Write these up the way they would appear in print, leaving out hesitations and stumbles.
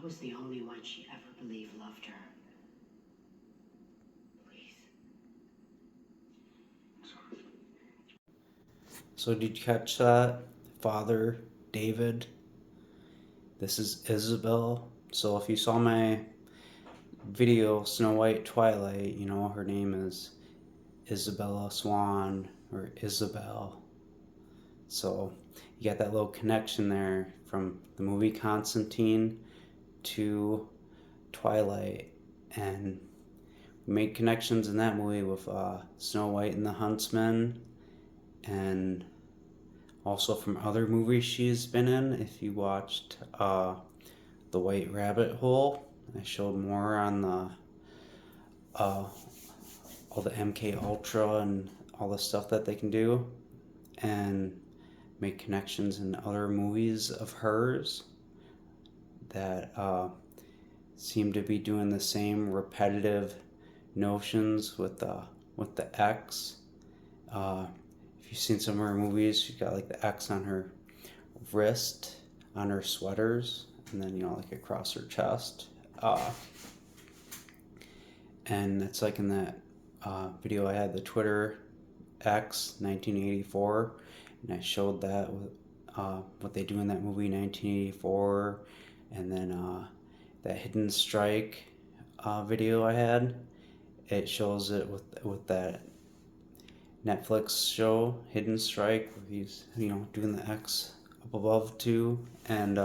was the only one she ever believed loved her. Please. So did you catch that? Father David. This is Isabel. So if you saw my video, Snow White Twilight, you know her name is Isabella Swan or Isabel. So you got that little connection there from the movie Constantine to Twilight, and we made connections in that movie with Snow White and the Huntsman, and also from other movies she's been in. If you watched The White Rabbit Hole, I showed more on the all the MK Ultra and all the stuff that they can do, and make connections in other movies of hers that seem to be doing the same repetitive notions with the X. If you've seen some of her movies, she's got like the X on her wrist, on her sweaters, and then like across her chest. And it's like in that video I had, the Twitter X 1984, and I showed that with what they do in that movie 1984, and then that Hidden Strike video I had. It shows it with that Netflix show Hidden Strike, where he's doing the X up above too, and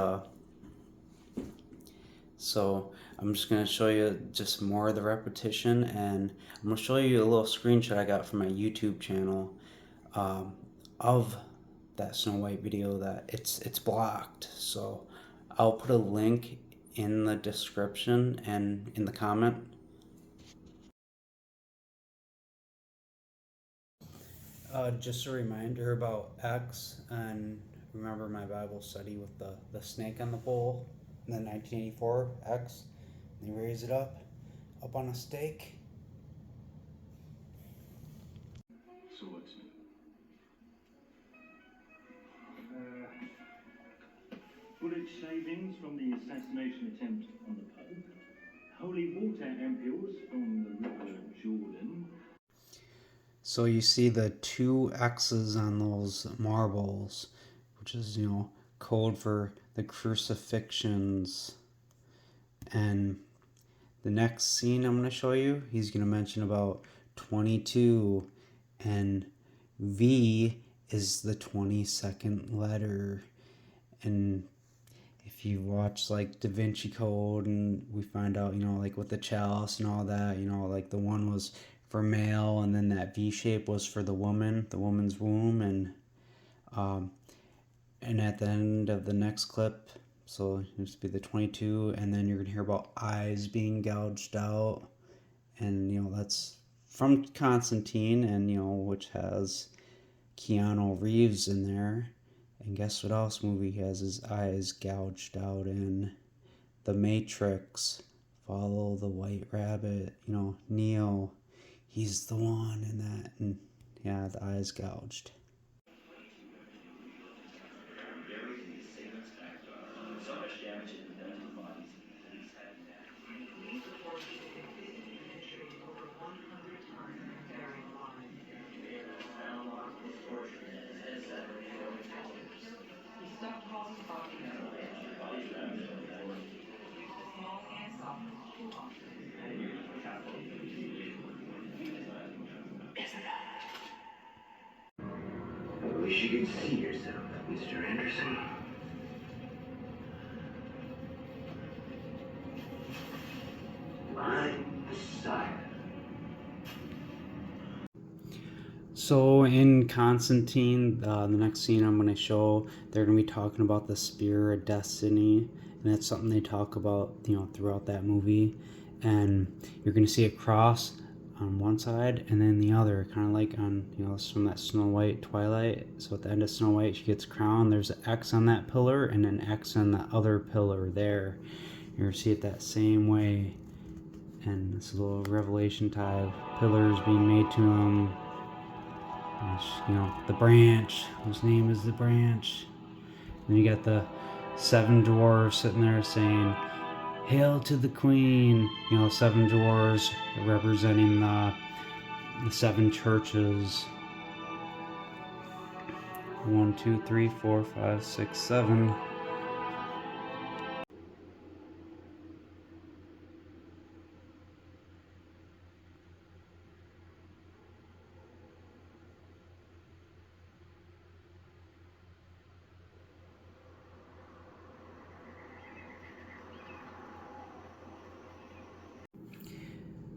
so I'm just going to show you just more of the repetition, and I'm going to show you a little screenshot I got from my YouTube channel of that Snow White video that it's blocked. So I'll put a link in the description and in the comment. Just a reminder about X, and remember my Bible study with the snake on the pole in the 1984 X. They raise it up on a stake. So what's new? Bullet shavings from the assassination attempt on the Pope. Holy water ampoules from the River Jordan. So you see the 2 X's on those marbles, which is, code for the crucifixions. And the next scene I'm going to show you, he's going to mention about 22, and V is the 22nd letter. And if you watch like Da Vinci Code, and we find out, like with the chalice and all that, like the one was for male, and then that V shape was for the woman's womb, and at the end of the next clip, so it used to be the 22, and then you're gonna hear about eyes being gouged out, and that's from Constantine, and which has Keanu Reeves in there. And guess what else movie has his eyes gouged out in? The Matrix. Follow the White Rabbit. Neo. He's the one in that. And yeah, the eyes gouged. I wish you could see yourself, Mr. Anderson. My Messiah. So in Constantine, the next scene I'm going to show, they're going to be talking about the Spear of Destiny, and that's something they talk about, throughout that movie. And you're going to see a cross on one side and then the other, kind of like on, from that Snow White Twilight. So at the end of Snow White, she gets crowned. There's an X on that pillar and an X on the other pillar there. You're going to see it that same way. And this little Revelation type pillars being made to them. The branch, whose name is the branch. Then you got the 7 dwarves sitting there saying, Hail to the Queen. You know, 7 dwarves representing the 7 churches. 1, 2, 3, 4, 5, 6, 7.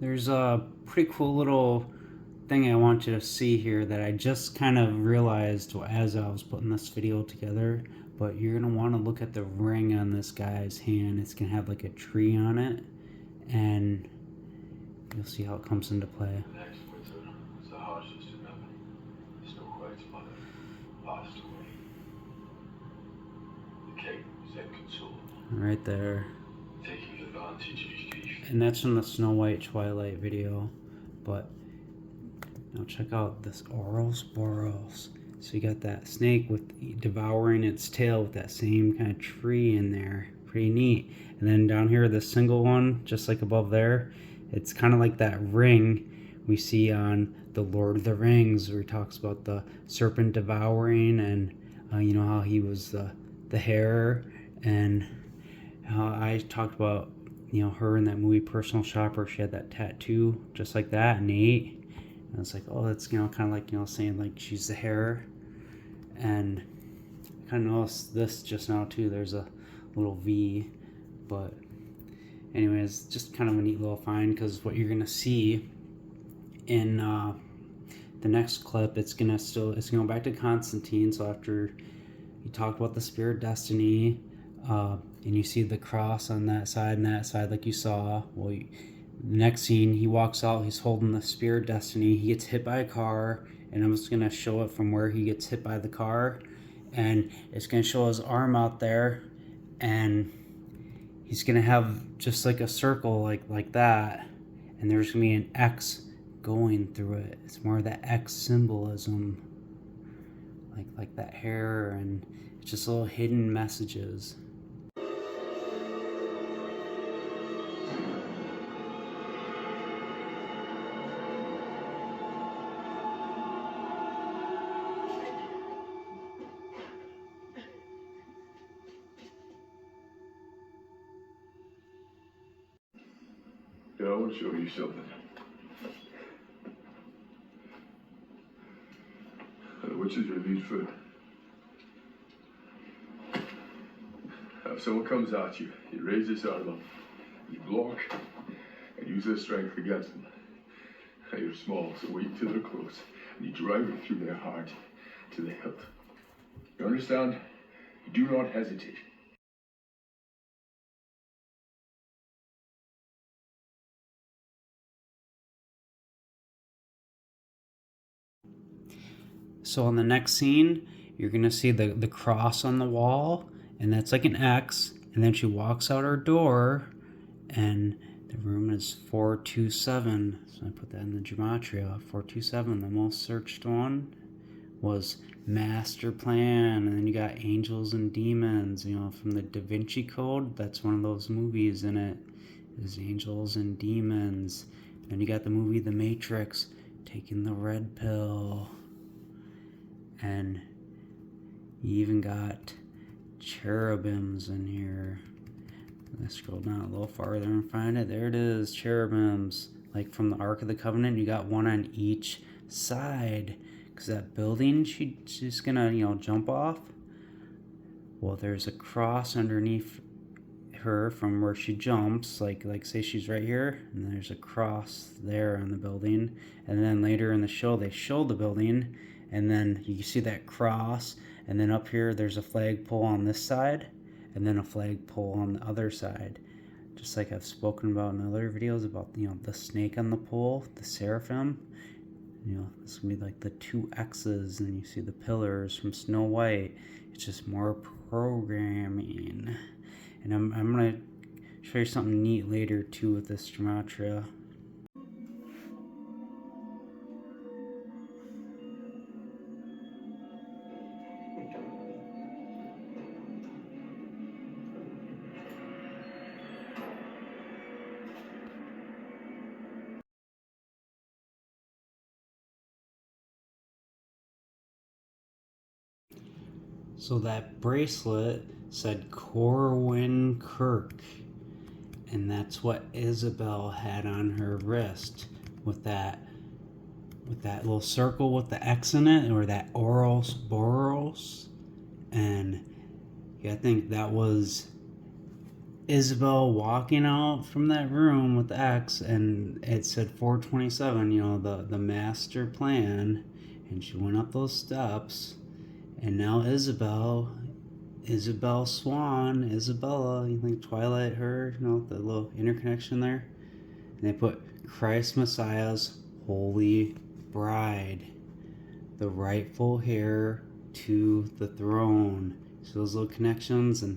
There's a pretty cool little thing I want you to see here that I just kind of realized as I was putting this video together. But you're going to want to look at the ring on this guy's hand. It's going to have like a tree on it. And you'll see how it comes into play. Next winter was the harshest in heaven. Snow White's mother passed away. The king was inconsolable. Right there. Taking advantage of his grief. And that's from the Snow White Twilight video. But now check out this Ouroboros. So you got that snake with devouring its tail with that same kind of tree in there. Pretty neat. And then down here, the single one, just like above there, it's kind of like that ring we see on the Lord of the Rings, where he talks about the serpent devouring, and you know how he was the hare, and how I talked about, you know, her in that movie Personal Shopper. She had that tattoo just like that, and Nate. And it's like, oh, that's, you know, kind of like, you know, saying like she's the hare. And I kind of noticed this just now too. There's a little V, but anyways, just kind of a neat little find, because what you're gonna see in the next clip, it's gonna go back to Constantine. So after you talked about the Spear of Destiny, and you see the cross on that side and that side, like you saw. Well, the next scene, he walks out. He's holding the Spear of Destiny. He gets hit by a car, and I'm just gonna show it from where he gets hit by the car, and it's gonna show his arm out there, and he's gonna have just like a circle like that, and there's gonna be an X going through it. It's more of that X symbolism, like that hair, and it's just little hidden messages. Yeah, I want to show you something. Which is your lead foot? Now, if someone comes at you, you raise this arm up, you block, and use this strength against them. Now, you're small, so wait till they're close, and you drive it through their heart to the hilt. You understand? You do not hesitate. So on the next scene, you're gonna see the cross on the wall, and that's like an X, and then she walks out her door, and the room is 427. So I put that in the gematria. 427, the most searched one, was master plan. And then you got angels and demons, you know, from the Da Vinci Code. That's one of those movies in it, is angels and demons. And you got the movie The Matrix, taking the red pill. And you even got cherubims in here. Let's scroll down a little farther and find it. There it is, cherubims. Like from the Ark of the Covenant, you got one on each side. Because that building she's gonna, you know, jump off. Well, there's a cross underneath her from where she jumps. Like say she's right here, and there's a cross there on the building. And then later in the show, they show the building, and then you see that cross, and then up here there's a flagpole on this side, and then a flagpole on the other side. Just like I've spoken about in other videos about, you know, the snake on the pole, the seraphim. You know, this will be like the 2 X's, and you see the pillars from Snow White. It's just more programming. And I'm gonna show you something neat later too with this gematria. So that bracelet said Corwin Kirk, and that's what Isabel had on her wrist with that little circle with the X in it, or that Oros Boros. And yeah, I think that was Isabel walking out from that room with the X, and it said 427, you know, the master plan. And she went up those steps, and now Isabel Swan, Isabella, you think Twilight, her, you know, the little interconnection there. And they put Christ Messiah's holy bride, the rightful heir to the throne. So those little connections, and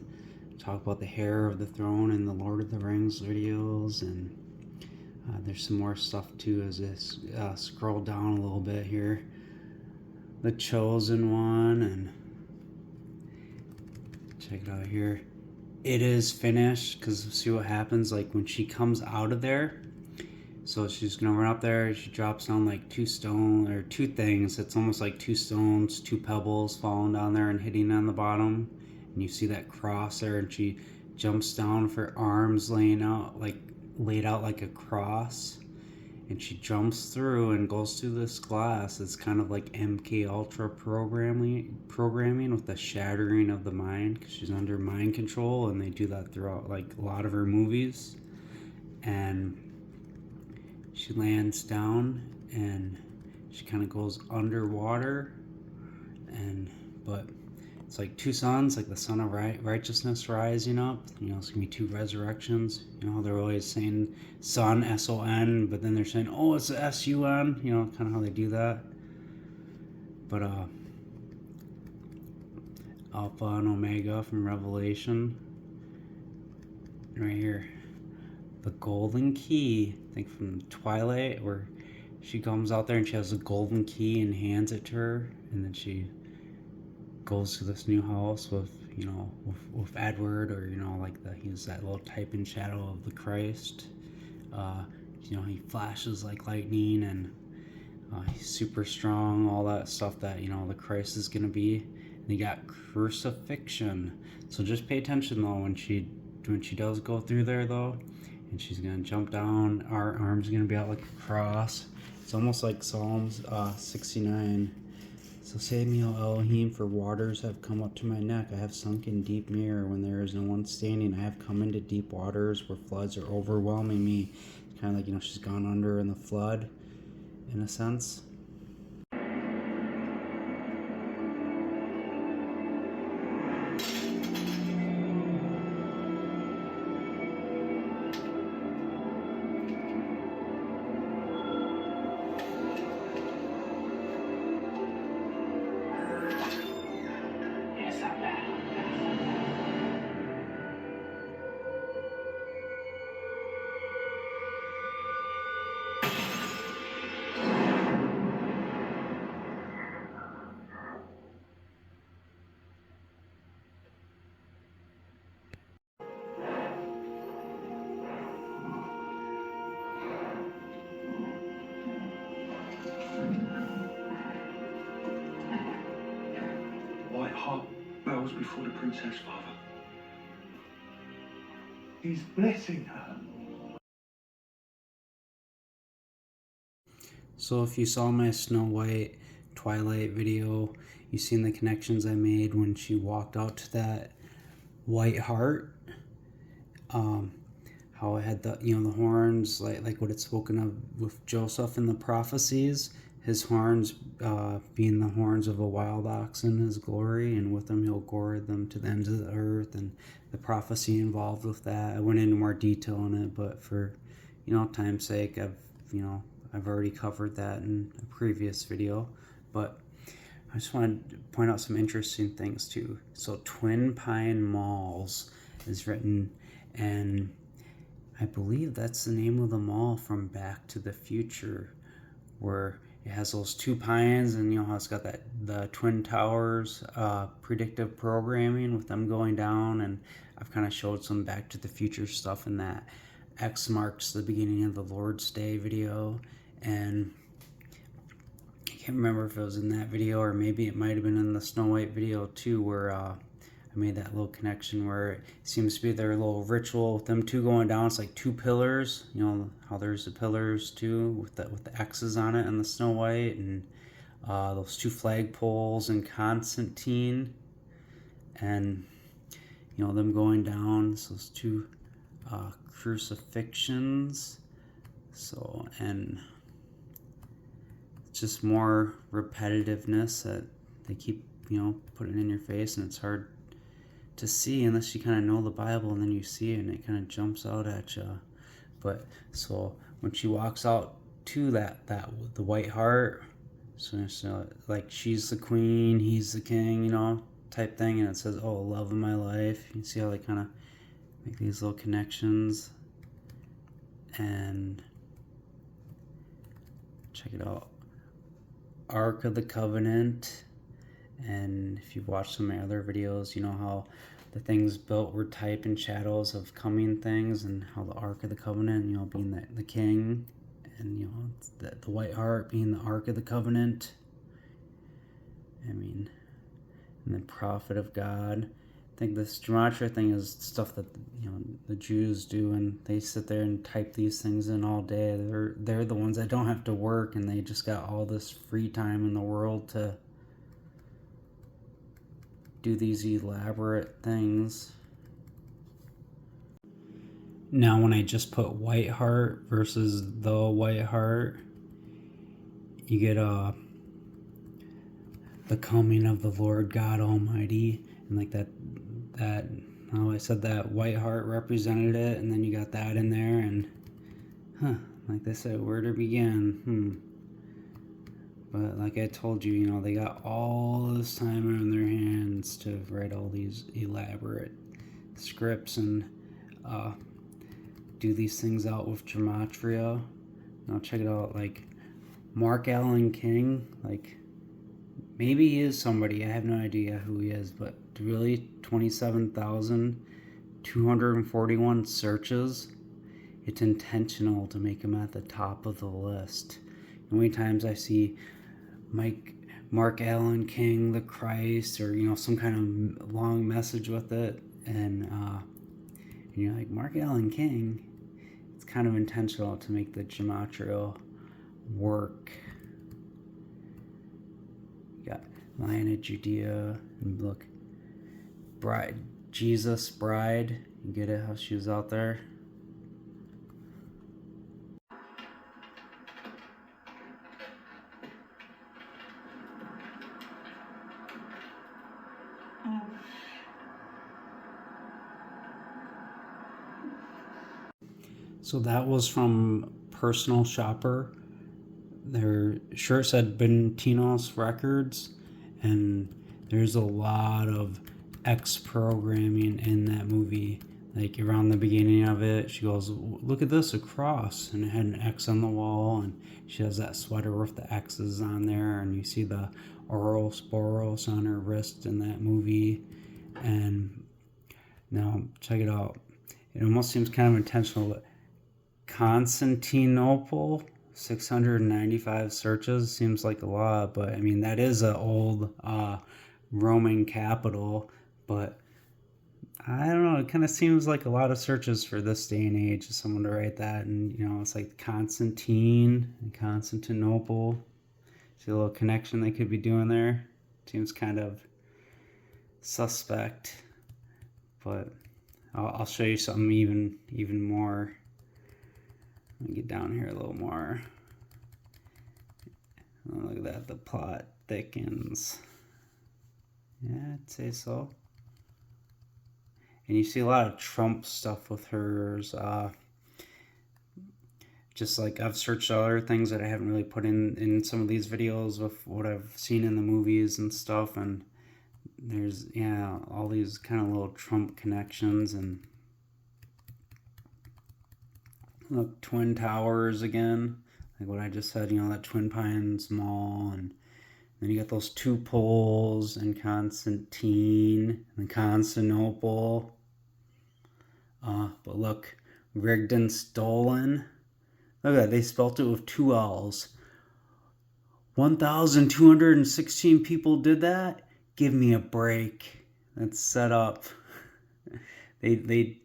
talk about the heir of the throne in the Lord of the Rings videos. And there's some more stuff too as I scroll down a little bit here. The Chosen One, and check it out here. It is finished, because see what happens like when she comes out of there. So she's gonna run up there, she drops down like two things. It's almost like two stones, two pebbles falling down there and hitting on the bottom. And you see that cross there, and she jumps down with her arms laid out like a cross. And she jumps through and goes through this glass. It's kind of like MK Ultra programming with the shattering of the mind, because she's under mind control, and they do that throughout like a lot of her movies. And she lands down, and she kind of goes underwater, but it's like two suns, like the sun of righteousness rising up. You know, it's gonna be two resurrections. You know, they're always saying sun, S-O-N, but then they're saying, oh, it's S-U-N. You know, kind of how they do that. But Alpha and Omega from Revelation. Right here, the golden key. I think from Twilight, where she comes out there and she has a golden key and hands it to her, and then she goes to this new house with, you know, with Edward, or, you know, like he's that little type and shadow of the Christ. You know, he flashes like lightning, and he's super strong, all that stuff that, you know, the Christ is gonna be. And you got crucifixion. So just pay attention though when she does go through there though, and she's gonna jump down. Our arms are gonna be out like a cross. It's almost like Psalms 69. So save me, O Elohim, for waters have come up to my neck. I have sunk in deep mirror when there is no one standing. I have come into deep waters where floods are overwhelming me. It's kind of like, you know, she's gone under in the flood, in a sense. White Hart bows before the princess, father. He's blessing her. So if you saw my Snow White Twilight video, you seen the connections I made when she walked out to that white heart. How it had the, you know, the horns, like what it's spoken of with Joseph in the prophecies. His horns being the horns of a wild ox in his glory, and with them he'll gore them to the ends of the earth, and the prophecy involved with that. I went into more detail on it, but for, you know, time's sake, I've already covered that in a previous video. But I just wanted to point out some interesting things too. So Twin Pine Malls is written, and I believe that's the name of the mall from Back to the Future, where it has those two pines, and you know how it's got the Twin Towers predictive programming with them going down. And I've kind of showed some Back to the Future stuff in that X marks the beginning of the Lord's Day video. And can't remember if it was in that video or maybe it might have been in the Snow White video too, where I made that little connection where it seems to be their little ritual with them two going down. It's like two pillars, you know how there's the pillars too with the X's on it and the Snow White, and those two flagpoles and Constantine, and you know them going down. So those two crucifixions. So, and just more repetitiveness that they keep, you know, putting in your face, and it's hard to see unless you kind of know the Bible, and then you see it and it kind of jumps out at you. But so when she walks out to that the white hart, so like she's the queen, he's the king, you know, type thing, and it says, "Oh, love of my life." You see how they kind of make these little connections, and check it out. Ark of the Covenant, and if you've watched some of my other videos, you know how the things built were type and shadows of coming things, and how the Ark of the Covenant, you know, being the king, and you know the white hart being the Ark of the Covenant. I mean, and the prophet of God. I think this gematria thing is stuff that, you know, the Jews do, and they sit there and type these things in all day. They're the ones that don't have to work, and they just got all this free time in the world to do these elaborate things. Now when I just put white hart versus the white hart, you get the coming of the Lord God Almighty, and like that how I said that white hart represented it, and then you got that in there, and like they said, where to begin? But like I told you, you know, they got all this time on their hands to write all these elaborate scripts and do these things out with gematria. Now check it out, like Mark Allen King, like maybe he is somebody, I have no idea who he is, but really 27,241 searches. It's intentional to make him at the top of the list. How many times I see Mark Allen King, the Christ, or you know, some kind of long message with it, and you're like, Mark Allen King. It's kind of intentional to make the gematria work. You got Lion of Judea, and look, bride, Jesus bride. You get it, how she was out there. So that was from Personal Shopper. Their shirt said Bentinos Records, and there's a lot of X programming in that movie. Like around the beginning of it, she goes, "Look at this, a cross," and it had an X on the wall, and she has that sweater with the X's on there, and you see the Ouroboros on her wrist in that movie. And now check it out. It almost seems kind of intentional, but Constantinople, 695 searches, seems like a lot, but I mean that is an old Roman capital, but I don't know, it kind of seems like a lot of searches for this day and age, someone to write that. And you know, it's like Constantine and Constantinople. See a little connection they could be doing there. Seems kind of suspect, but I'll show you something even more. Let me get down here a little more. Oh, look at that, the plot thickens. Yeah, I'd say so. And you see a lot of Trump stuff with hers. Just like I've searched other things that I haven't really put in some of these videos with what I've seen in the movies and stuff. And there's, yeah, all these kind of little Trump connections. And look, Twin Towers again. Like what I just said, you know, that Twin Pines Mall. And then you got those two poles and Constantine and Constantinople. But look, rigged and stolen. Look at that, they spelt it with two L's. 1,216 people did that? Give me a break. That's set up. They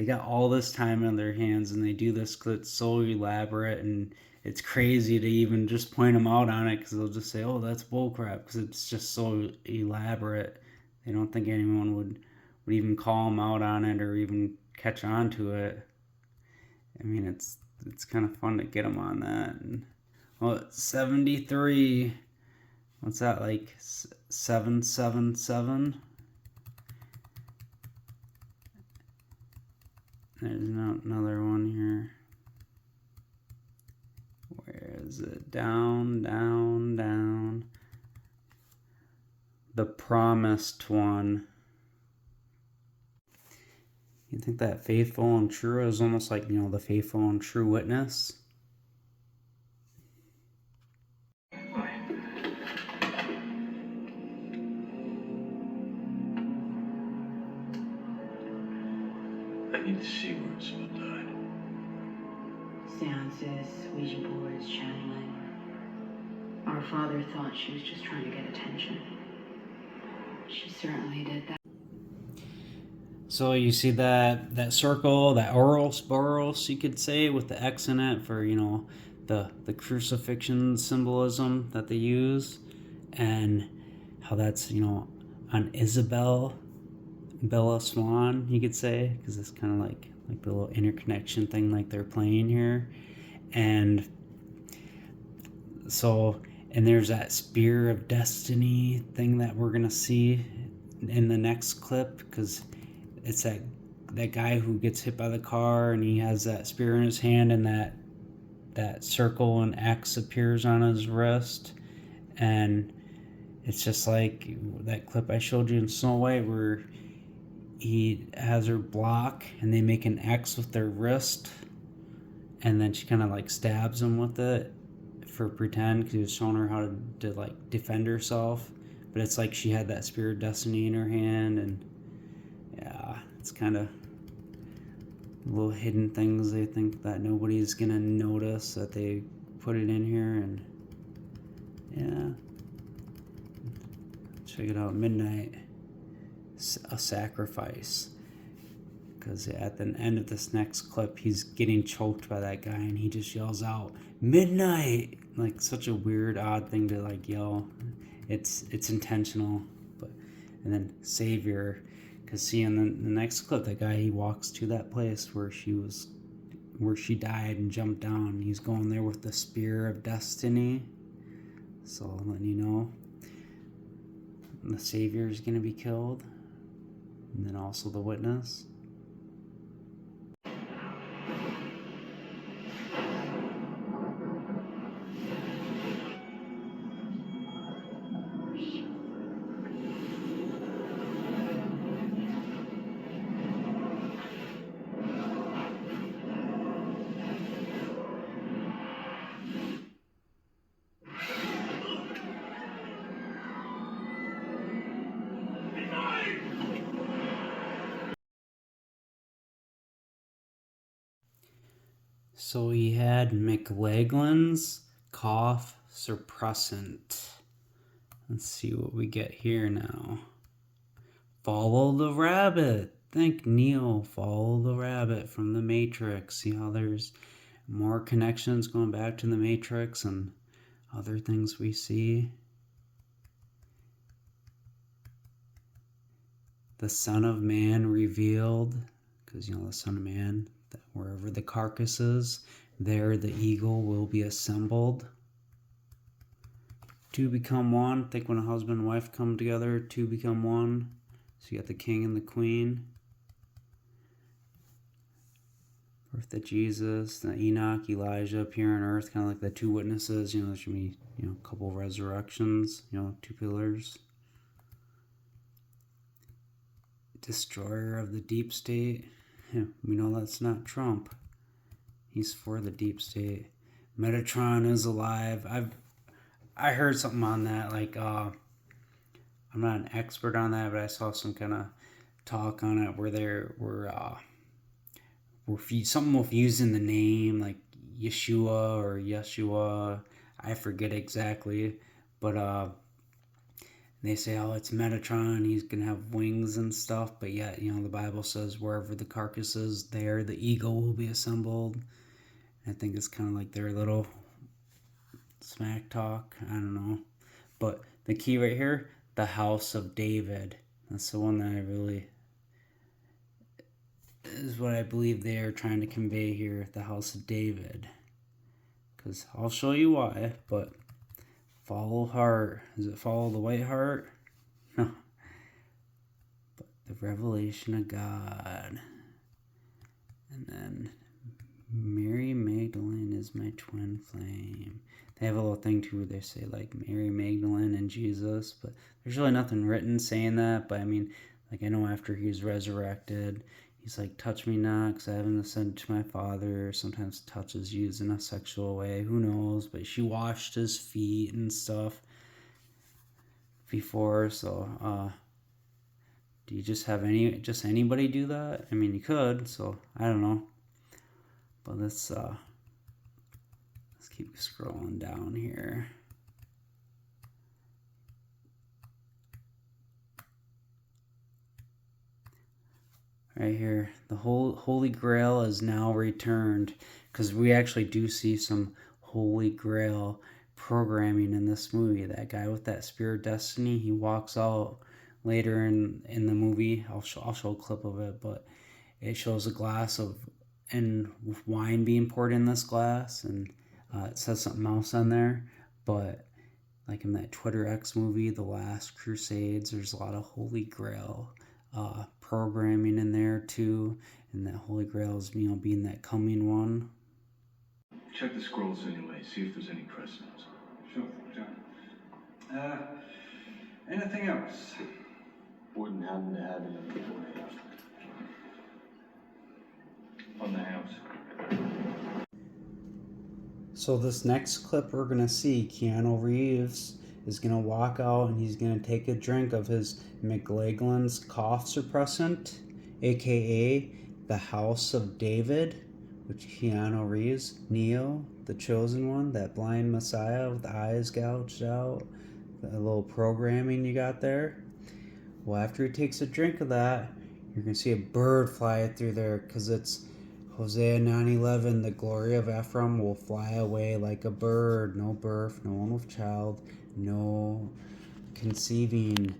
got all this time on their hands, and they do this because it's so elaborate, and it's crazy to even just point them out on it, because they'll just say, oh, that's bullcrap, because it's just so elaborate. They don't think anyone would even call them out on it or even catch on to it. I mean, it's kind of fun to get them on that. And, well, 73, what's that, like 777? There's another one here. Where is it? Down, down, down. The promised one. You think that faithful and true is almost like, the faithful and true witness? I need to see where Isabel died. Seances, Ouija boards, channeling. Our father thought she was just trying to get attention. She certainly did that. So you see that circle, that Ouroboros, you could say, with the X in it for, the crucifixion symbolism that they use, and how that's, on Isabel, Bella Swan, you could say, because it's kind of like the little interconnection thing like they're playing here. And so, and there's that spear of destiny thing that we're gonna see in the next clip, because it's that guy who gets hit by the car, and he has that spear in his hand, and that circle and X appears on his wrist. And it's just like that clip I showed you in Snow White, where he has her block and they make an X with their wrist, and then she kind of like stabs him with it for pretend, because he was showing her how to like defend herself. But it's like she had that spear of destiny in her hand, and yeah, it's kind of little hidden things they think that nobody's gonna notice that they put it in here. And yeah, check it out. Midnight, a sacrifice, because at the end of this next clip, he's getting choked by that guy, and he just yells out midnight, like such a weird, odd thing to like yell. It's intentional. But and then savior, because see, in the next clip, that guy, he walks to that place where she died and jumped down. He's going there with the spear of destiny. So letting you know, the savior is going to be killed, and then also the witness. So he had McLaglin's cough suppressant. Let's see what we get here now. Follow the rabbit. Think Neo, follow the rabbit from the Matrix. See how there's more connections going back to the Matrix and other things we see. The Son of Man revealed, because the Son of Man, that wherever the carcass is, there the eagle will be assembled. Two become one. Think when a husband and wife come together, two become one. So you got the king and the queen. Birth of Jesus, the Enoch, Elijah appear on earth, kind of like the two witnesses. There should be, a couple of resurrections, two pillars. Destroyer of the deep state. Yeah, we know that's not Trump. He's for the deep state. Metatron is alive. I heard something on that. Like, I'm not an expert on that, but I saw some kind of talk on it where there were something with using the name like Yeshua or Yeshua. I forget exactly, but they say, oh, it's Metatron, he's gonna have wings and stuff, but yet, you know, the Bible says wherever the carcass is, there the eagle will be assembled. I think it's kind of like their little smack talk. I don't know. But the key right here, the house of David. That's the one that I really is what I believe they are trying to convey here, the house of David. Because I'll show you why, but follow heart. Does it follow the white heart? No. But the revelation of God. And then Mary Magdalene is my twin flame. They have a little thing too where they say like Mary Magdalene and Jesus, but there's really nothing written saying that. But I mean, like I know after he's resurrected, he's like, touch me not, because I haven't ascended to my Father. Sometimes touch is used in a sexual way. Who knows? But she washed his feet and stuff before. So, do you just have anybody do that? I mean, you could. So I don't know. But let's keep scrolling down here. Right here, the Holy Grail is now returned, because we actually do see some Holy Grail programming in this movie. That guy with that spear of destiny, he walks out later in the movie. I'll show a clip of it, but it shows a glass of wine being poured in this glass, and it says something else on there. But like in that Twlight X movie, The Last Crusades, there's a lot of Holy Grail programming in there too, and that Holy Grail is, you know, being that coming one. Check the scrolls anyway, see if there's any precedents. Sure thing, John. Anything else? Wouldn't happen to have enough on the house. So this next clip we're gonna see, Keanu Reeves is gonna walk out and he's gonna take a drink of his McLaglen's cough suppressant, aka the House of David, which Keanu Reeves, Neo, the chosen one, that blind messiah with the eyes gouged out, the little programming you got there. Well, after he takes a drink of that, you're gonna see a bird fly through there, because it's Hosea 9:11, the glory of Ephraim will fly away like a bird. No birth, no one with child, no conceiving.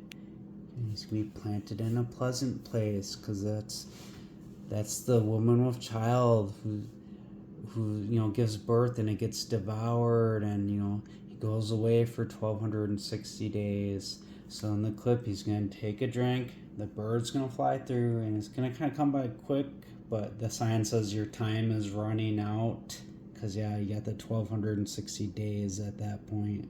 And he's going to be planted in a pleasant place, because that's the woman with child who you know gives birth and it gets devoured, and you know he goes away for 1260 days. So in the clip, he's going to take a drink, the bird's going to fly through, and it's going to kind of come by quick. But the sign says your time is running out, because yeah, you got the 1260 days at that point.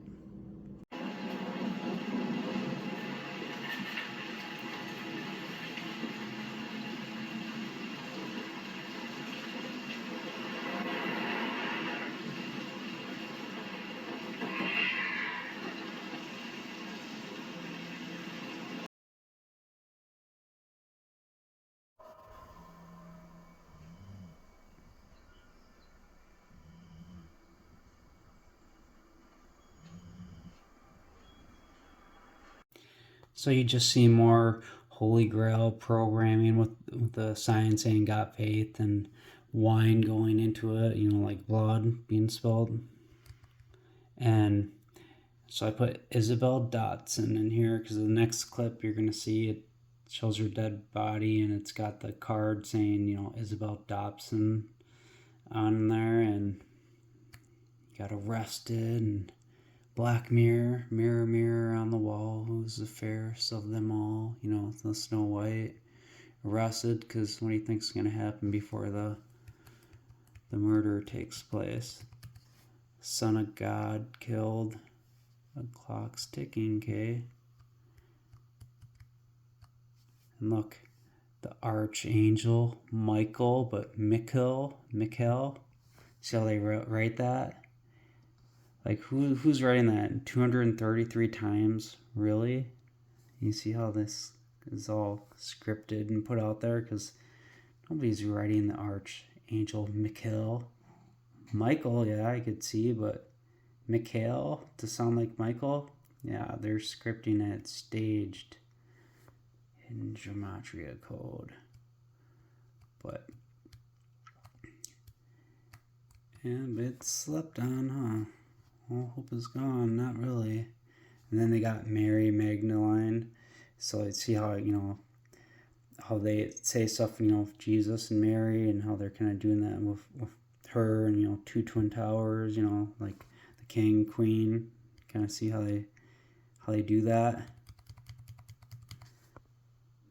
So you just see more Holy Grail programming with the sign saying got faith, and wine going into it, you know, like blood being spilled. And so I put Isabel Dotson in here, because the next clip you're going to see, it shows her dead body, and it's got the card saying, you know, Isabel Dobson on there, and got arrested, and Black Mirror, mirror, mirror on the wall, who's the fairest of them all? You know, the Snow White, arrested, because what do you think's going to happen before the murder takes place? Son of God killed. The clock's ticking, okay? And look, the archangel, Michael, but Mikhail. See how they write that? Like, who's writing that 233 times? Really? You see how this is all scripted and put out there? Because nobody's writing the archangel Michael. Michael, yeah, I could see, but Mikhail to sound like Michael. Yeah, they're scripting it staged in gematria code. But and it slept on, huh? All hope is gone. Not really. And then they got Mary Magdalene. So I see how, how they say stuff, Jesus and Mary, and how they're kind of doing that with her, and two twin towers, like the king, queen. Kind of see how they do that.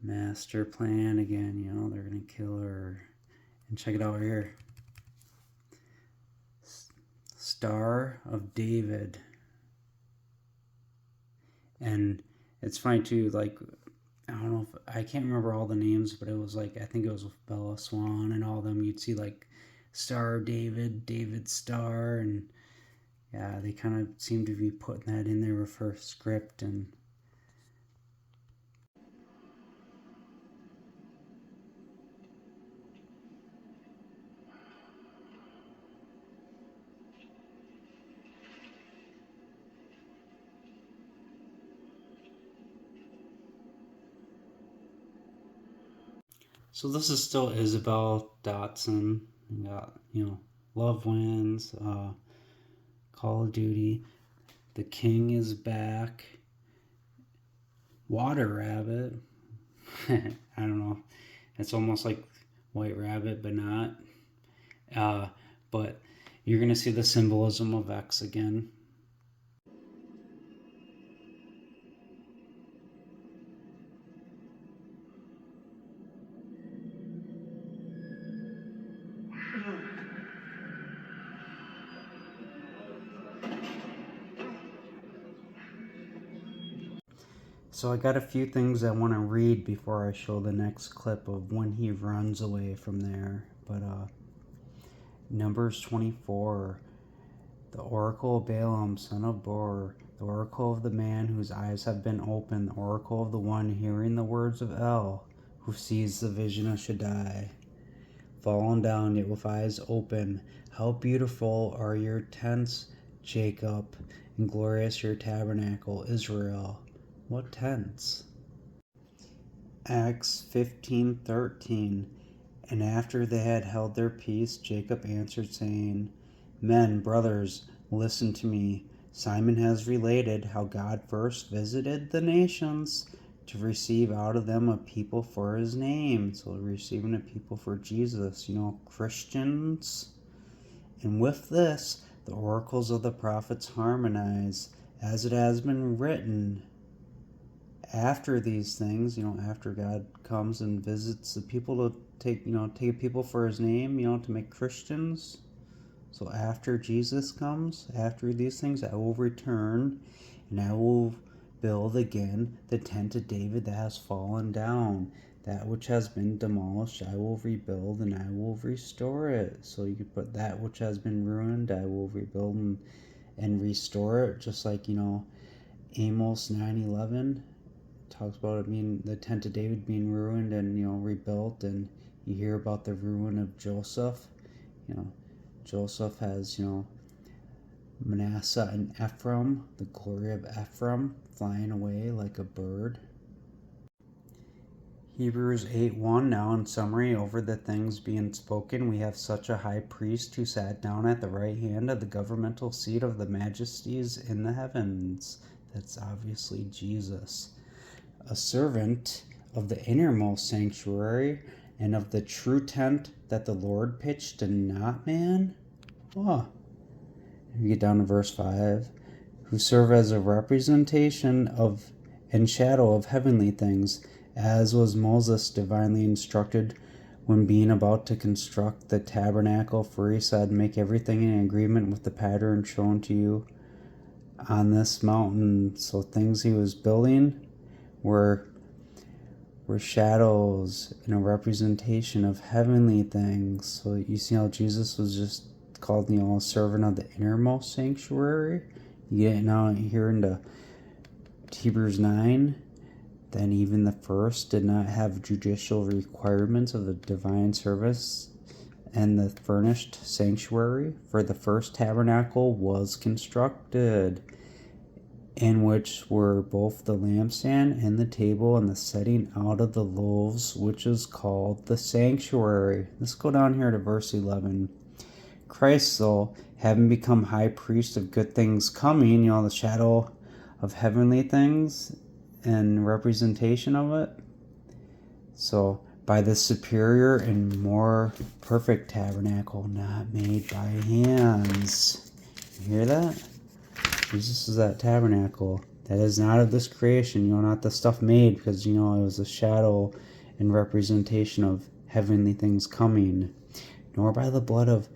Master plan again, they're gonna kill her. And check it out right here. Star of David. And it's funny too, like, I don't know if, I can't remember all the names, but it was like, I think it was with Bella Swan and all of them. You'd see like Star of David, David Star, and yeah, they kind of seem to be putting that in there with her script. And so this is still Isabel Dotson. We got, Love Wins, Call of Duty, The King is Back, Water Rabbit. I don't know. It's almost like White Rabbit, but not. But you're going to see the symbolism of X again. So I got a few things I want to read before I show the next clip of when he runs away from there. But Numbers 24, the oracle of Balaam, son of Beor, the oracle of the man whose eyes have been opened, the oracle of the one hearing the words of El, who sees the vision of Shaddai. Fallen down, yet with eyes open, how beautiful are your tents, Jacob, and glorious your tabernacle, Israel. What tents? Acts 15:13. And after they had held their peace, Jacob answered, saying, Men, brothers, listen to me. Simon has related how God first visited the nations to receive out of them a people for his name. So receiving a people for Jesus, Christians. And with this, the oracles of the prophets harmonize, as it has been written. After these things, after God comes and visits the people to take a people for his name, to make Christians. So after Jesus comes, after these things, I will return and I will build again the tent of David that has fallen down. That which has been demolished, I will rebuild and I will restore it. So you could put that which has been ruined, I will rebuild and restore it. Just like, Amos 9:11. Talks about it being the tent of David being ruined and rebuilt, and you hear about the ruin of Joseph. Joseph has Manasseh and Ephraim, the glory of Ephraim flying away like a bird. Hebrews 8:1. Now in summary, over the things being spoken, we have such a high priest who sat down at the right hand of the governmental seat of the majesties in the heavens. That's obviously Jesus. A servant of the innermost sanctuary and of the true tent that the Lord pitched and not man. You get down to verse 5. Who serve as a representation of and shadow of heavenly things, as was Moses divinely instructed when being about to construct the tabernacle, for he said, make everything in agreement with the pattern shown to you on this mountain. So things he was building were shadows and a representation of heavenly things. So you see how Jesus was just called, a servant of the innermost sanctuary. You get it now here into Hebrews 9. Then even the first did not have judicial requirements of the divine service and the furnished sanctuary for the first tabernacle was constructed, in which were both the lampstand and the table and the setting out of the loaves, which is called the sanctuary. Let's go down here to verse 11. Christ, though, having become high priest of good things coming, the shadow of heavenly things and representation of it. So, by the superior and more perfect tabernacle, not made by hands. You hear that? Jesus is that tabernacle that is not of this creation, not the stuff made, because, it was a shadow and representation of heavenly things coming. Nor by the blood of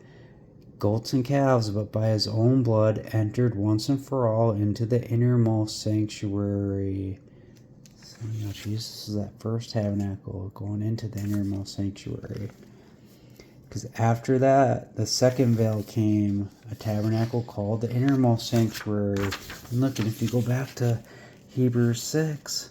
goats and calves, but by his own blood entered once and for all into the innermost sanctuary. So, Jesus is that first tabernacle going into the innermost sanctuary. Because after that, the second veil came, a tabernacle called the innermost sanctuary. And look, and if you go back to Hebrews 6,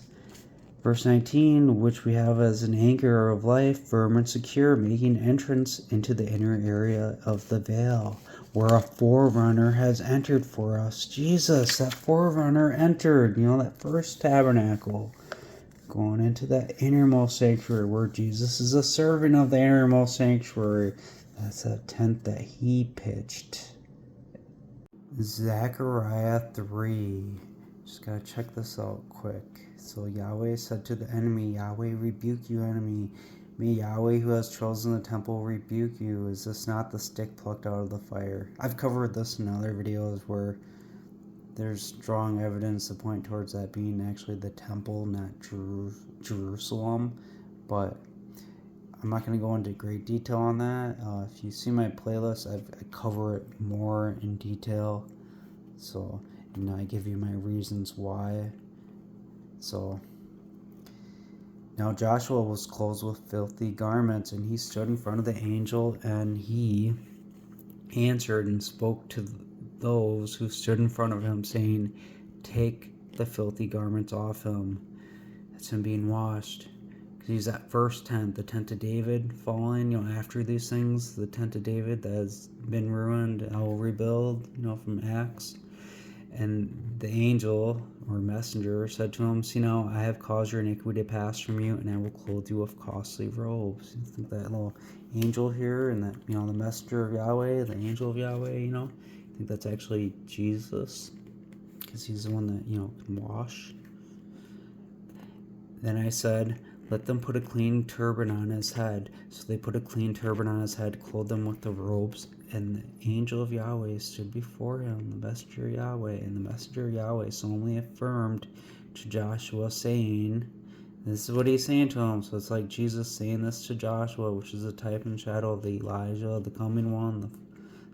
verse 19, which we have as an anchor of life, firm and secure, making entrance into the inner area of the veil, where a forerunner has entered for us. Jesus, that forerunner entered, that first tabernacle. Going into that innermost sanctuary where Jesus is a servant of the innermost sanctuary. That's a tent that he pitched. Zechariah 3. Just gotta check this out quick. So Yahweh said to the enemy, Yahweh rebuke you, enemy. May Yahweh who has chosen the temple rebuke you. Is this not the stick plucked out of the fire? I've covered this in other videos where there's strong evidence to point towards that being actually the temple, not Jerusalem. But I'm not going to go into great detail on that. If you see my playlist, I cover it more in detail. So, and I give you my reasons why. So, now Joshua was clothed with filthy garments, and he stood in front of the angel, and he answered and spoke to those who stood in front of him, saying, take the filthy garments off him. That's him being washed. Because he's that first tent, the tent of David falling, after these things, the tent of David that has been ruined, I will rebuild, from Acts. And the angel or messenger said to him, see now, I have caused your iniquity to pass from you, and I will clothe you with costly robes. You think that little angel here, and that, the messenger of Yahweh, the angel of Yahweh, I think that's actually Jesus, because he's the one that, can wash. Then I said, let them put a clean turban on his head. So they put a clean turban on his head, clothed him with the robes, and the angel of Yahweh stood before him, the messenger of Yahweh. And the messenger of Yahweh solemnly affirmed to Joshua, saying, this is what he's saying to him. So it's like Jesus saying this to Joshua, which is a type and shadow of the Elijah, the coming one,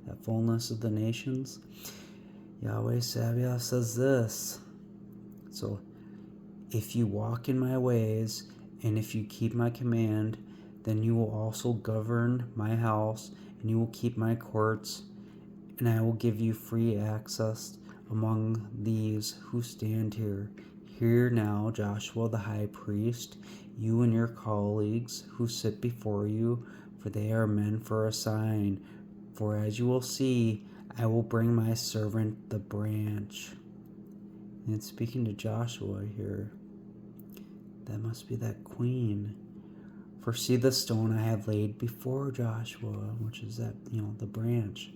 that fullness of the nations. Yahweh Sabaoth says this. So, if you walk in my ways, and if you keep my command, then you will also govern my house, and you will keep my courts, and I will give you free access among these who stand here. Hear now, Joshua the high priest, you and your colleagues who sit before you, for they are men for a sign. For as you will see, I will bring my servant the branch. And it's speaking to Joshua here. That must be that queen. For see the stone I have laid before Joshua, which is that, the branch.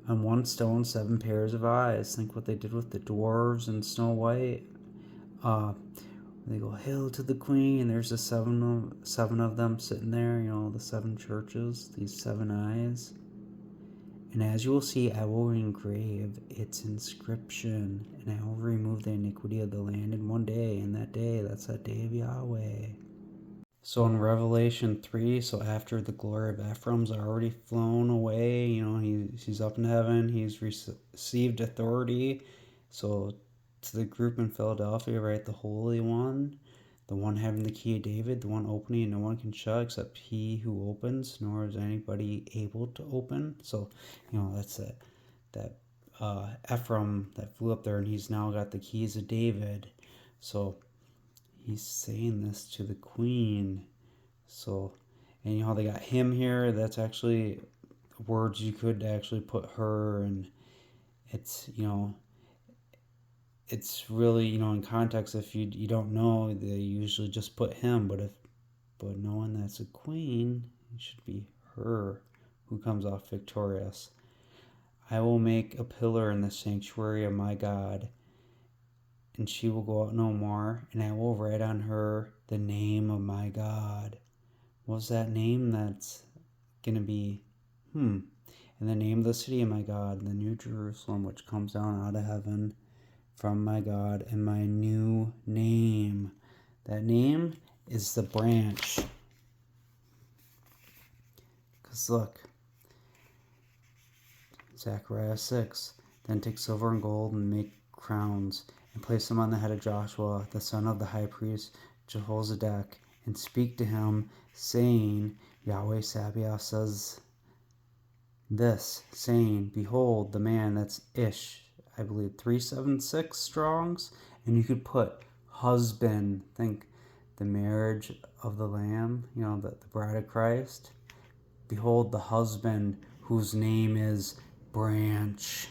On one stone, 7 pairs of eyes. Think what they did with the dwarves and Snow White. They go, hail to the queen, and there's the seven of them sitting there, the 7 churches, these 7 eyes. And as you will see, I will engrave its inscription, and I will remove the iniquity of the land in one day, and that day, that's that day of Yahweh. So in Revelation 3, so after the glory of Ephraim's already flown away, he's up in heaven, he's received authority. So to the group in Philadelphia, right, the Holy One, the one having the key of David, the one opening and no one can shut except he who opens, nor is anybody able to open. So, that's that Ephraim that flew up there, and he's now got the keys of David. So he's saying this to the queen. So And you know how they got him here? That's actually words you could actually put her, and it's, you know, it's really, you know, in context, if you don't know, they usually just put him, but knowing that's a queen, it should be her who comes off victorious. I will make a pillar in the sanctuary of my God, and she will go out no more, and I will write on her the name of my God. What's that name? That's gonna be, and the name of the city of my God, the New Jerusalem, which comes down out of heaven from my God, and my new name. That name is the branch. Because look, Zechariah 6, then take silver and gold and make crowns, and place them on the head of Joshua, the son of the high priest Jehozadak, and speak to him, saying, Yahweh Sabaoth says this, saying, behold, the man, that's Ish, I believe 376 strongs, and you could put husband, think the marriage of the Lamb, you know, the bride of Christ. Behold, the husband whose name is Branch.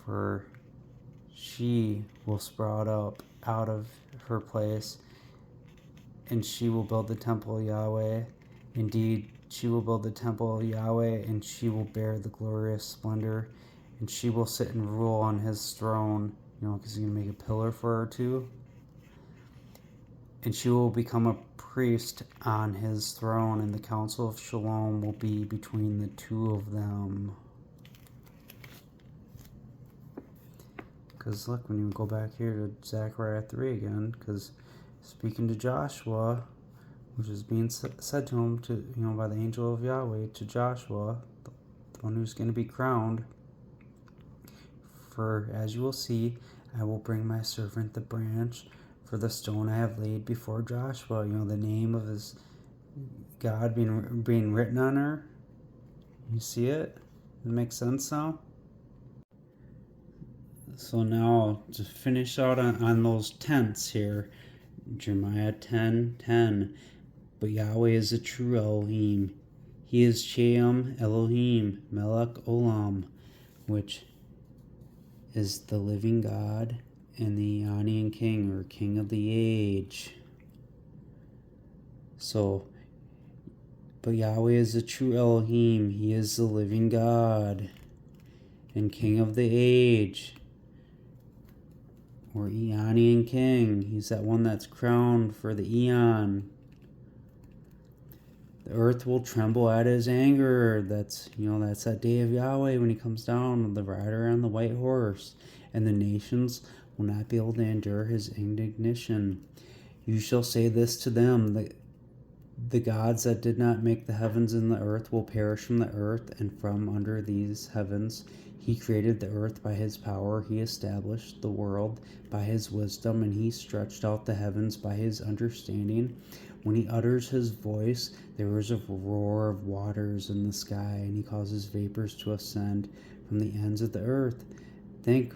For she will sprout up out of her place, and she will build the temple of Yahweh. Indeed, she will build the temple of Yahweh, and she will bear the glorious splendor, and she will sit and rule on his throne, you know, because he's going to make a pillar for her too. And she will become a priest on his throne, and the council of Shalom will be between the two of them. Because look, when you go back here to Zechariah 3 again, because speaking to Joshua, which is being said to him, to, you know, by the angel of Yahweh to Joshua, the one who's going to be crowned. For as you will see, I will bring my servant the branch for the stone I have laid before Joshua. You know, the name of his God being written on her. You see it? It makes sense now? So now, to finish out on those tenths here, Jeremiah 10:10. But Yahweh is a true Elohim. He is Shem Elohim, Melech Olam, which is the living God and the Eonian King, or King of the Age. So, but Yahweh is a true Elohim. He is the living God and King of the Age, or Eonian King. He's that one that's crowned for the Eon. The earth will tremble at his anger. That's, you know, that's that day of Yahweh when he comes down with the rider on the white horse. And the nations will not be able to endure his indignation. You shall say this to them, the gods that did not make the heavens and the earth will perish from the earth and from under these heavens. He created the earth by his power. He established the world by his wisdom, and he stretched out the heavens by his understanding. When he utters his voice, there is a roar of waters in the sky, and he causes vapors to ascend from the ends of the earth. Think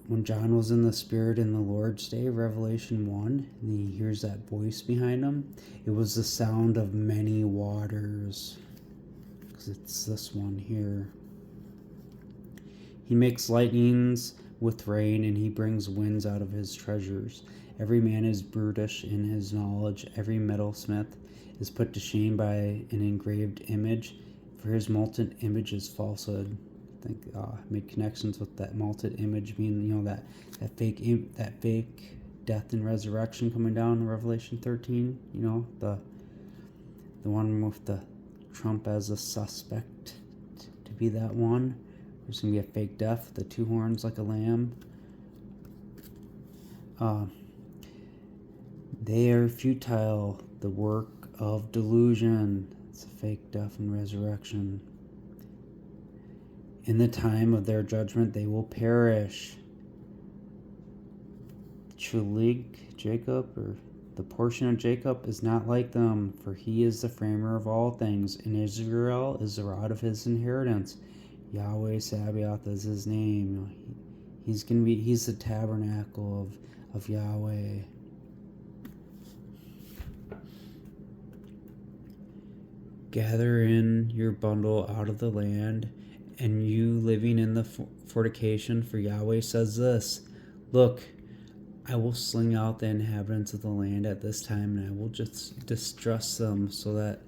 when John was in the Spirit in the Lord's Day, Revelation 1, and he hears that voice behind him, it was the sound of many waters. Because it's this one here. He makes lightnings with rain, and he brings winds out of his treasures. Every man is brutish in his knowledge. Every metalsmith is put to shame by an engraved image, for his molten image is falsehood. I think made connections with that molten image being, you know, that fake death and resurrection coming down in Revelation 13. You know, the one with the Trump as a suspect to be that one. There's going to be a fake death, the two horns like a lamb. They are futile, the work of delusion. It's a fake death and resurrection. In the time of their judgment, they will perish. Jacob, or the portion of Jacob, is not like them, for he is the framer of all things, and Israel is the rod of his inheritance. Yahweh Sabaoth is his name. He's the tabernacle of Yahweh. gather in your bundle out of the land, and you living in the fortification, for Yahweh says this, look, I will sling out the inhabitants of the land at this time, and I will just distress them so that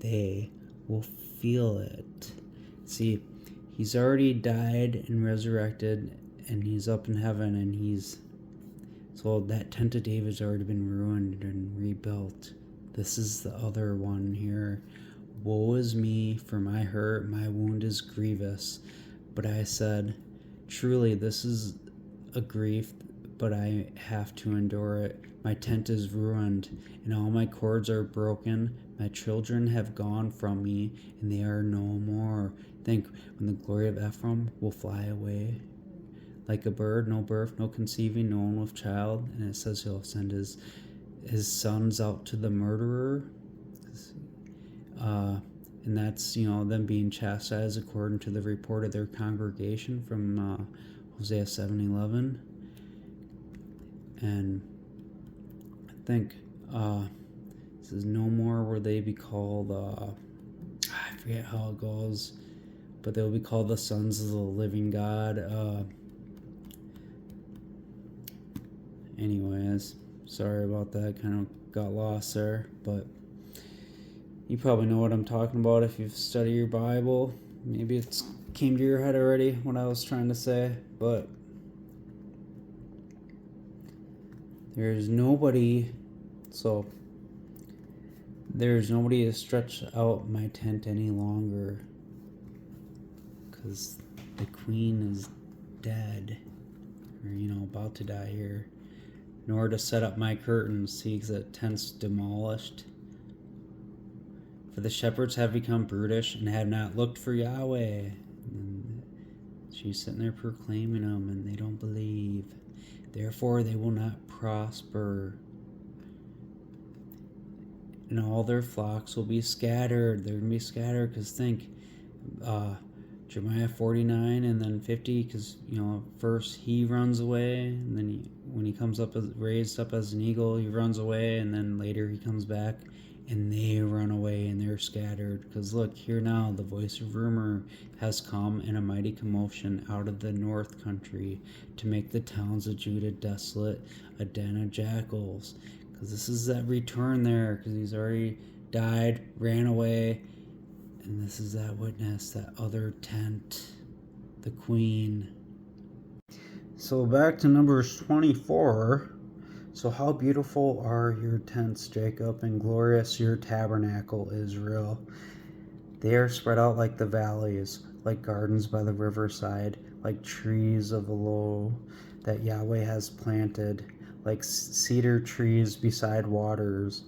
they will feel it. See, he's already died and resurrected, and he's up in heaven, and so that tent of David's already been ruined and rebuilt. This is the other one here. Woe is me, for my hurt, my wound is grievous. But I said, truly, this is a grief, but I have to endure it. My tent is ruined, and all my cords are broken. My children have gone from me, and they are no more. Think, when the glory of Ephraim will fly away like a bird, no birth, no conceiving, no one with child. And it says he'll send his sons out to the murderer. And that's, them being chastised according to the report of their congregation from Hosea 7:11. And I think it says, no more will they be called, I forget how it goes, but they'll be called the sons of the living God. Anyways, sorry about that, kind of got lost there, but you probably know what I'm talking about if you've studied your Bible. Maybe it's came to your head already what I was trying to say, but there's nobody to stretch out my tent any longer, because the queen is dead, or about to die here. Nor to set up my curtains, see, because the tent's demolished. For the shepherds have become brutish and have not looked for Yahweh. And she's sitting there proclaiming them, and they don't believe. Therefore they will not prosper. And all their flocks will be scattered. They're going to be scattered, because think, Jeremiah 49 and then 50, because, first he runs away, and then when he comes up raised up as an eagle, he runs away, and then later he comes back, and they run away, and they're scattered. Because look, here now, the voice of rumor has come in a mighty commotion out of the north country to make the towns of Judah desolate, a den of jackals. Because this is that return there, because he's already died, ran away, and this is that witness, that other tent, the queen. So back to Numbers 24. So how beautiful are your tents, Jacob, and glorious your tabernacle, Israel. They are spread out like the valleys, like gardens by the riverside, like trees of aloe that Yahweh has planted, like cedar trees beside waters.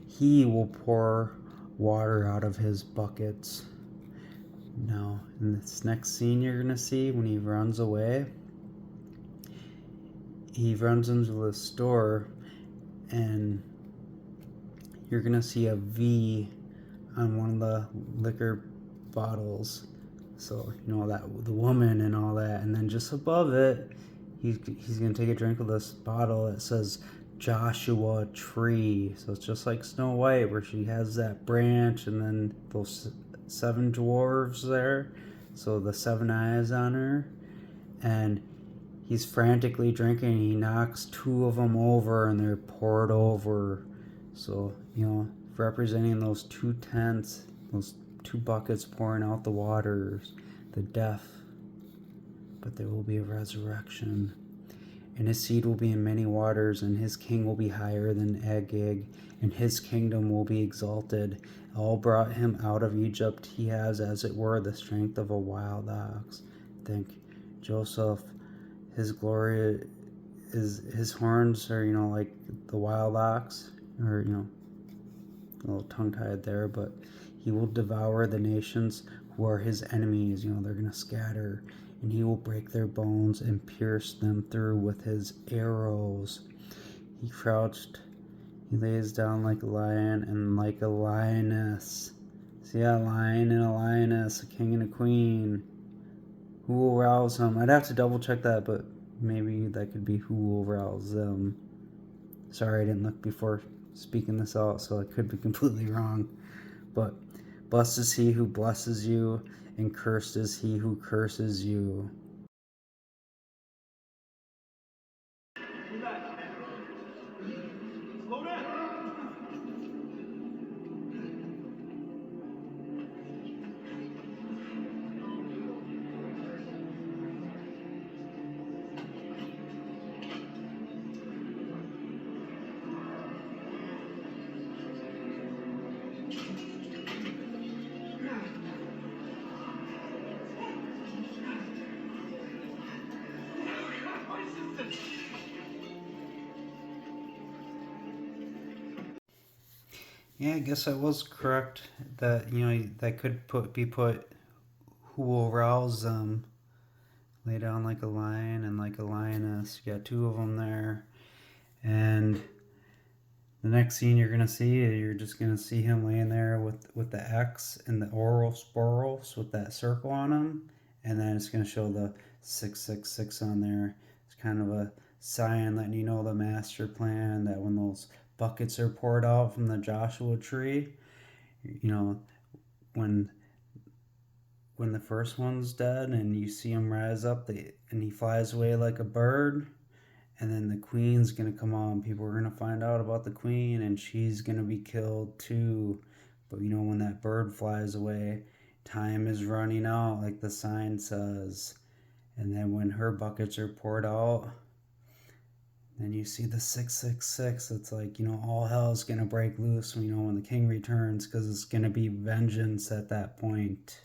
He will pour water out of his buckets. Now, in this next scene you're going to see, when he runs away, he runs into the store, and you're going to see a V on one of the liquor bottles. So, that the woman and all that. And then just above it, he's going to take a drink of this bottle that says Joshua Tree. So it's just like Snow White, where she has that branch and then those 7 dwarves there. So the 7 eyes on her. And he's frantically drinking. He knocks 2 of them over, and they're poured over. So, representing those 2 tents, those 2 buckets pouring out the waters, the death. But there will be a resurrection. And his seed will be in many waters, and his king will be higher than Agag, and his kingdom will be exalted. All brought him out of Egypt. He has, as it were, the strength of a wild ox. Think, Joseph, his glory is, his horns are, like the wild ox, or, a little tongue-tied there, but he will devour the nations who are his enemies. They're going to scatter. And he will break their bones and pierce them through with his arrows. He crouched, he lays down like a lion and like a lioness. See, a lion and a lioness, a king and a queen. Who will rouse him? I'd have to double check that, but maybe that could be who will rouse them. Sorry, I didn't look before speaking this out, so I could be completely wrong. But Blessed is he who blesses you, and cursed is he who curses you. Yeah, I guess I was correct that, you know, that could be put who will rouse them. Lay down like a lion and like a lioness. You got two of them there. And the next scene you're gonna see, you're just gonna see him laying there with the X and the Ouroboros with that circle on him, and then it's gonna show the 666 on there. It's kind of a sign letting you know the master plan, that when those buckets are poured out from the Joshua tree, you know, when the first one's dead and you see him rise up, and he flies away like a bird. And then the queen's gonna come on. People are gonna find out about the queen, and she's gonna be killed too. But you know, when that bird flies away, time is running out, like the sign says. And then when her buckets are poured out, then you see the 666. It's like, you know, all hell is gonna break loose. You know, when the king returns, because it's gonna be vengeance at that point.